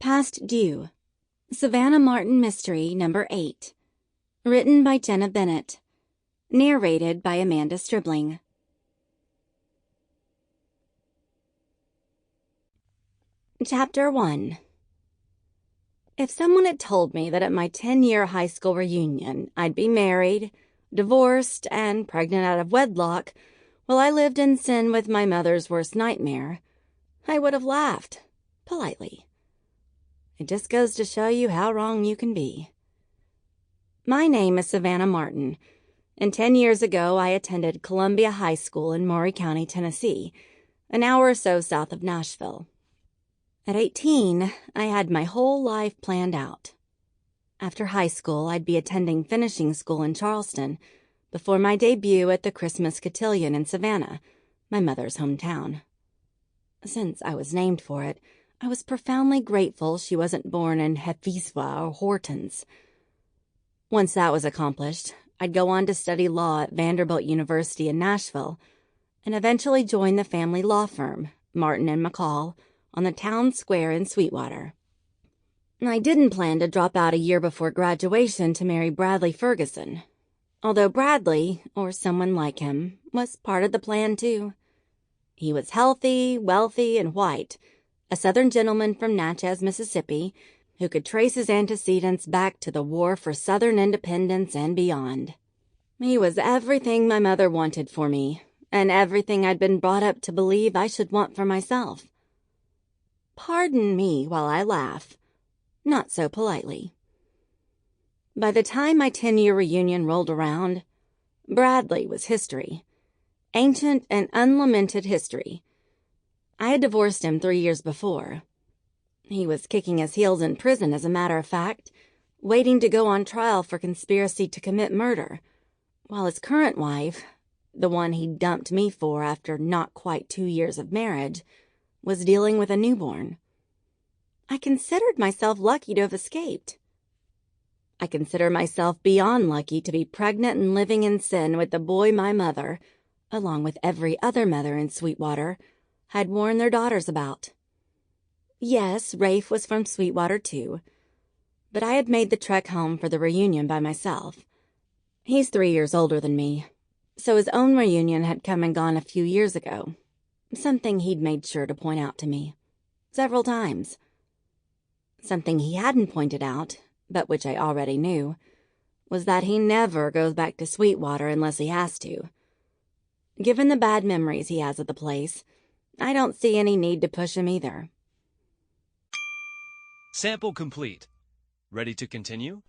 Past Due, Savannah Martin Mystery Number 8. Written by Jenna Bennett. Narrated by Amanda Stribling. Chapter 1. If someone had told me that at my 10-year high school reunion I'd be married, divorced, and pregnant out of wedlock while I lived in sin with my mother's worst nightmare, I would have laughed, politely. It just goes to show you how wrong you can be. My name is Savannah Martin, and 10 years ago I attended Columbia High School in Maury County, Tennessee, an hour or so south of Nashville. At 18, I had my whole life planned out. After high school, I'd be attending finishing school in Charleston before my debut at the Christmas Cotillion in Savannah, my mother's hometown. Since I was named for it, I was profoundly grateful she wasn't born in Hephaestus or Hortons. Once that was accomplished, I'd go on to study law at Vanderbilt University in Nashville and eventually join the family law firm, Martin & McCall, on the town square in Sweetwater. I didn't plan to drop out a year before graduation to marry Bradley Ferguson, although Bradley, or someone like him, was part of the plan too. He was healthy, wealthy, and white, a Southern gentleman from Natchez, Mississippi, who could trace his antecedents back to the War for Southern Independence and beyond. He was everything my mother wanted for me, and everything I'd been brought up to believe I should want for myself. Pardon me while I laugh, not so politely. By the time my 10-year reunion rolled around, Bradley was history, ancient and unlamented history. I had divorced him 3 years before. He was kicking his heels in prison, as a matter of fact, waiting to go on trial for conspiracy to commit murder, while his current wife, the one he dumped me for after not quite 2 years of marriage, was dealing with a newborn. I considered myself lucky to have escaped. I consider myself beyond lucky to be pregnant and living in sin with the boy my mother, along with every other mother in Sweetwater, had warned their daughters about. Yes, Rafe was from Sweetwater too, but I had made the trek home for the reunion by myself. He's 3 years older than me, so his own reunion had come and gone a few years ago, something he'd made sure to point out to me, several times. Something he hadn't pointed out, but which I already knew, was that he never goes back to Sweetwater unless he has to. Given the bad memories he has of the place, I don't see any need to push him either. Sample complete. Ready to continue?